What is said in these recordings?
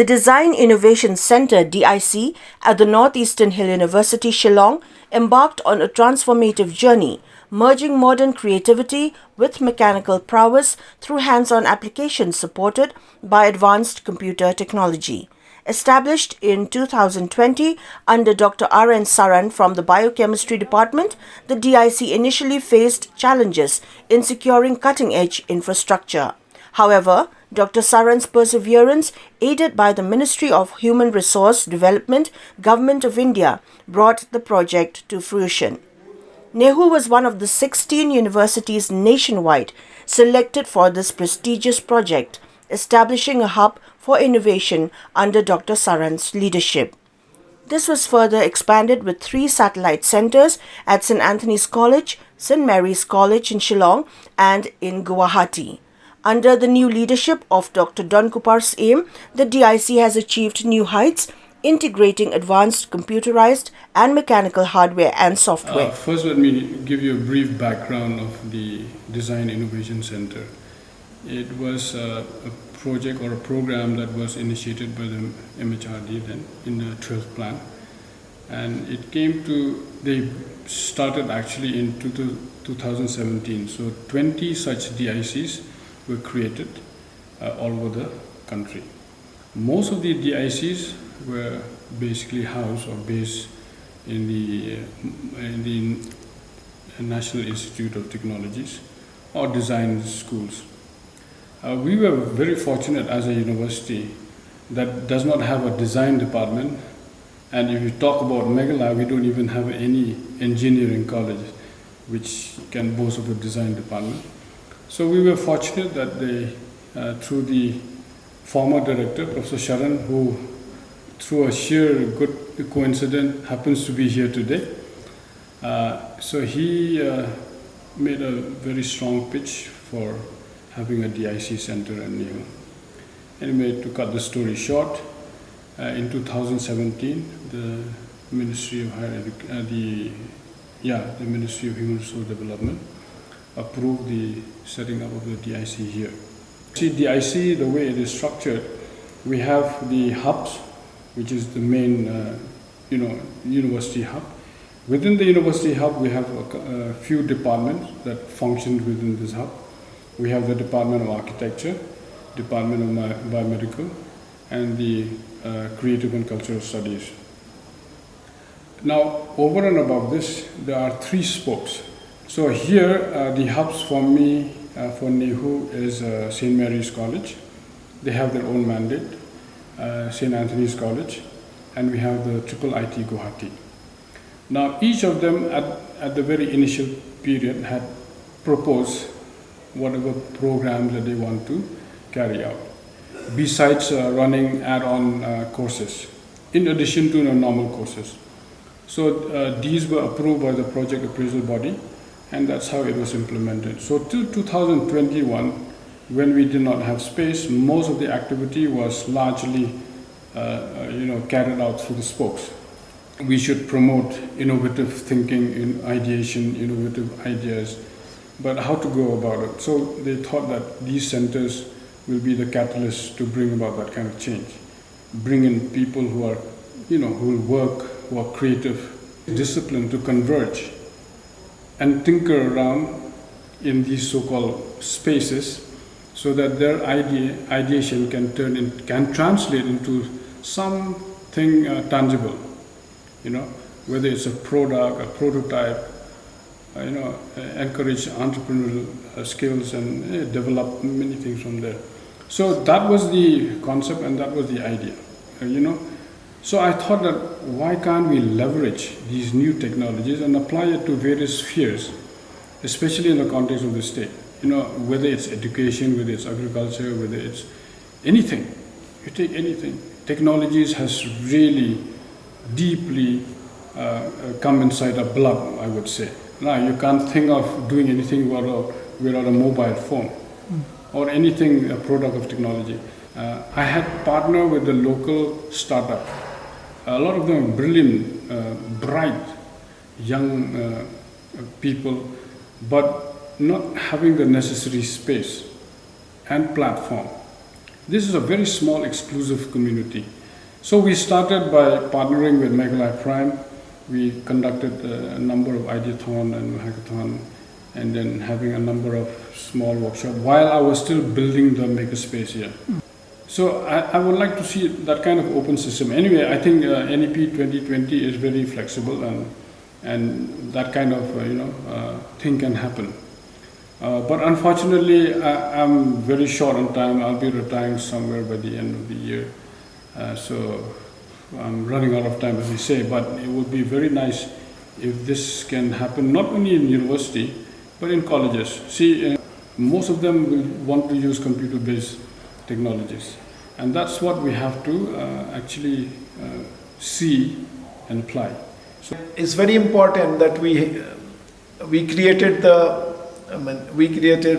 The Design Innovation Center (DIC) at the Northeastern Hill University, Shillong, embarked on a transformative journey, merging modern creativity with mechanical prowess through hands-on applications supported by advanced computer technology. Established in 2020 under Dr. Saran from the Biochemistry department, the DIC initially faced challenges in securing cutting-edge infrastructure. However, Dr. Saran's perseverance, aided by the Ministry of Human Resource Development, Government of India, brought the project to fruition. Nehu was one of the 16 universities nationwide selected for this prestigious project, establishing a hub for innovation under Dr. Saran's leadership. This was further expanded with 3 satellite centers at St. Anthony's College, St. Mary's College in Shillong, and in Guwahati. Under the new leadership of Dr. Don Kupar's aim, the DIC has achieved new heights, integrating advanced computerized and mechanical hardware and software. First, let me give you a brief background of the Design Innovation Center. It was a project or a program that was initiated by the MHRD then in the 12th plan. And they started actually in 2017. So 20 such DICs were created all over the country. Most of the DICs were basically housed or based in the National Institute of Technologies or design schools. We were very fortunate as a university that does not have a design department, and if you talk about Meghalaya, we don't even have any engineering college which can boast of a design department. So we were fortunate that they, through the former director, Professor Saran, who through a sheer good coincidence happens to be here today. So he made a very strong pitch for having a DIC center in Nehu. Anyway, to cut the story short, in 2017, the Ministry of the Ministry of Human Resource Development approved the setting up of the DIC here. See, DIC, the way it is structured, we have the hubs, which is the main, university hub. Within the university hub, we have a few departments that function within this hub. We have the Department of Architecture, Department of Biomedical, and the Creative and Cultural Studies. Now, over and above this, there are 3 spokes. So here, the hubs for me, for Nehu, is St. Mary's College. They have their own mandate, St. Anthony's College, and we have the IIIT Guwahati. Now, each of them at the very initial period had proposed whatever programs that they want to carry out, besides running add-on courses, in addition to the normal courses. So these were approved by the project appraisal body, and that's how it was implemented. So till 2021, when we did not have space, most of the activity was largely carried out through the spokes. We should promote innovative thinking, in ideation, innovative ideas, but how to go about it. So they thought that these centers will be the catalyst to bring about that kind of change. Bring in people who are, who will work, who are creative, disciplined to converge and tinker around in these so-called spaces so that their ideation can translate into something tangible, whether it's a product, a prototype, encourage entrepreneurial skills and develop many things from there. So that was the concept and that was the idea, So I thought that why can't we leverage these new technologies and apply it to various spheres, especially in the context of the state, whether it's education, whether it's agriculture, whether it's anything, you take anything. Technologies has really deeply come inside our blood, I would say. Now, you can't think of doing anything without a mobile phone or anything, a product of technology. I had partnered with the local startup. A lot of them brilliant, bright, young people, but not having the necessary space and platform This is a very small exclusive community. So we started by partnering with Meghalaya Prime. We conducted a number of ideathon and hackathon, and then having a number of small workshops while I was still building the makerspace here. So I would like to see that kind of open system. Anyway, I think NEP 2020 is very flexible, and that kind of thing can happen. But unfortunately, I'm very short on time. I'll be retiring somewhere by the end of the year. So I'm running out of time, as we say, but it would be very nice if this can happen, not only in university, but in colleges. See, most of them will want to use computer-based technologies. And that's what we have to actually see and apply. So it's very important that we created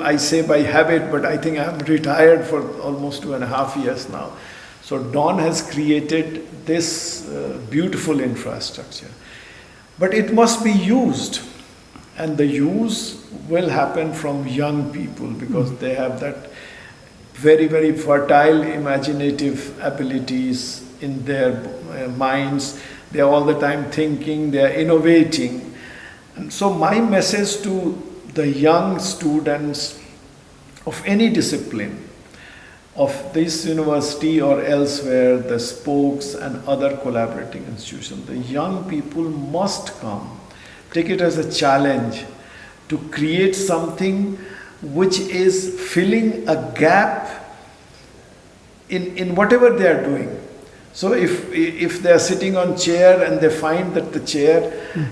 I say by habit, but I think I'm retired for almost 2.5 years now. So Don has created this beautiful infrastructure. But it must be used. And the use will happen from young people because they have that very, very fertile imaginative abilities in their minds. They are all the time thinking, they are innovating. And so my message to the young students of any discipline, of this university or elsewhere, the spokes and other collaborating institutions, the young people must come, take it as a challenge to create something which is filling a gap in whatever they are doing. So if they are sitting on chair and they find that the chair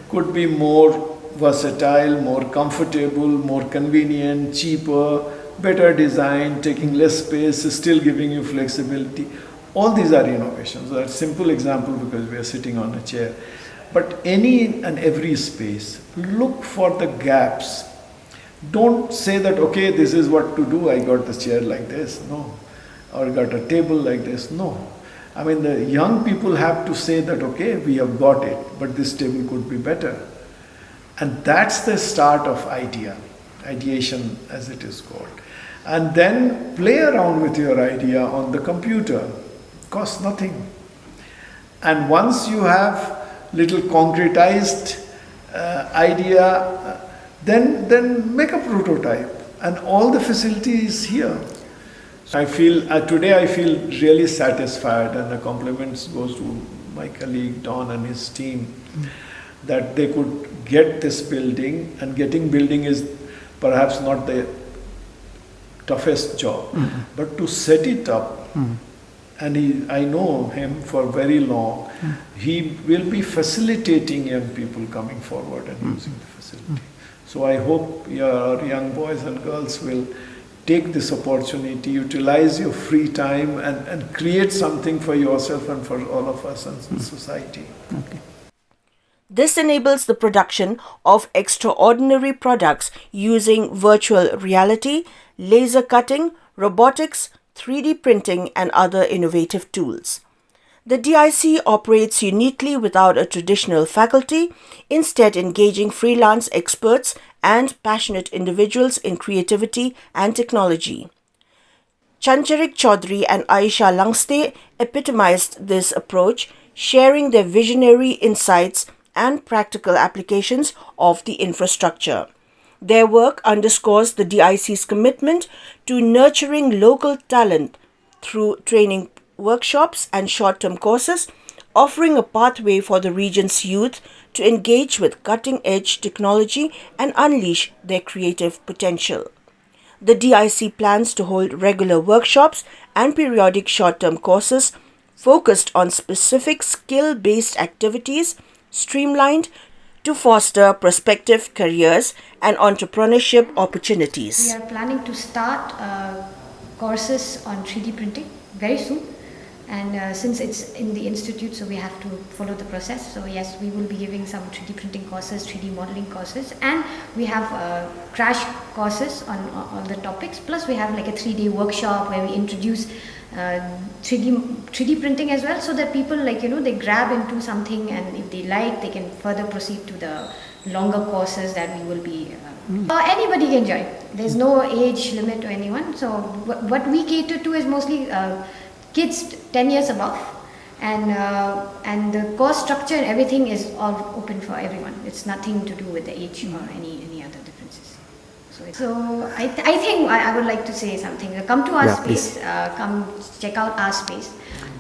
could be more versatile, more comfortable, more convenient, cheaper, better design, taking less space, still giving you flexibility. All these are innovations. So that's a simple example because we are sitting on a chair. But any and every space, look for the gaps. Don't say that, okay, this is what to do, I got the chair like this. No. Or got a table like this. No. I mean, the young people have to say that, okay, we have got it, but this table could be better. And that's the start of ideation as it is called. And then play around with your idea on the computer. Costs nothing. And once you have little concretized idea, then make a prototype. And all the facilities here. So I feel, today I feel really satisfied, and the compliments goes to my colleague Don and his team, that they could get this building, and getting building is perhaps not the toughest job, but to set it up, and I know him for very long, he will be facilitating young people coming forward and using the facility. So I hope your young boys and girls will take this opportunity, utilize your free time and create something for yourself and for all of us and society. Okay. This enables the production of extraordinary products using virtual reality, laser cutting, robotics, 3D printing, and other innovative tools. The DIC operates uniquely without a traditional faculty, instead engaging freelance experts and passionate individuals in creativity and technology. Chancharik Chaudhary and Aisha Langste epitomized this approach, sharing their visionary insights and practical applications of the infrastructure. Their work underscores the DIC's commitment to nurturing local talent through training workshops and short-term courses, offering a pathway for the region's youth to engage with cutting-edge technology and unleash their creative potential. The DIC plans to hold regular workshops and periodic short-term courses focused on specific skill-based activities, streamlined to foster prospective careers and entrepreneurship opportunities. We are planning to start courses on 3D printing very soon, And since it's in the institute, so we have to follow the process. So yes, we will be giving some 3D printing courses, 3D modeling courses, and we have crash courses on all the topics. Plus we have like a 3-day workshop where we introduce 3D printing as well, so that people, like, they grab into something, and if they like, they can further proceed to the longer courses that we will be anybody can join. There's no age limit to anyone. So what we cater to is mostly kids 10 years above, and the course structure and everything is all open for everyone. It's nothing to do with the age or any other differences. So I think I would like to say something. Come to our space. Come check out our space.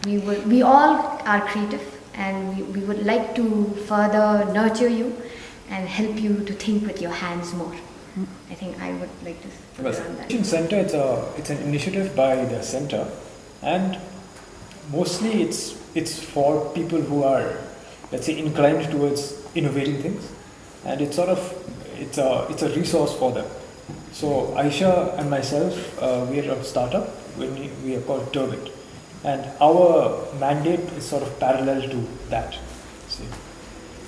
We all are creative, and we would like to further nurture you and help you to think with your hands more. I think I would like to put it on that. Fruition Center, it's an initiative by the center, and mostly it's for people who are, let's say, inclined towards innovating things, and it's a resource for them. So Aisha and myself, we are a startup. We are called Turbit, and our mandate is sort of parallel to that. See,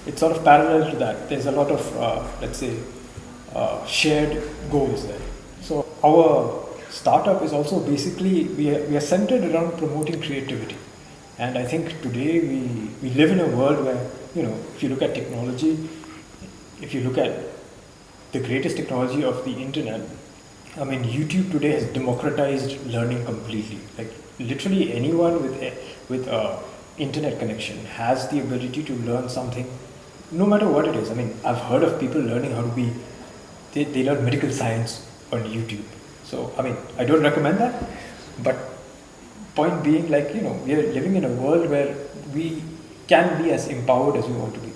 it's sort of parallel to that. There's a lot of let's say shared goals there. So our startup is also basically we are centered around promoting creativity, and I think today we live in a world where, if you look at technology, if you look at the greatest technology of the internet, I mean, YouTube today has democratized learning completely. Like literally anyone with a internet connection has the ability to learn something, no matter what it is. I mean, I've heard of people learning how to be, they learn medical science on YouTube. So, I mean, I don't recommend that, but point being, like, we are living in a world where we can be as empowered as we want to be.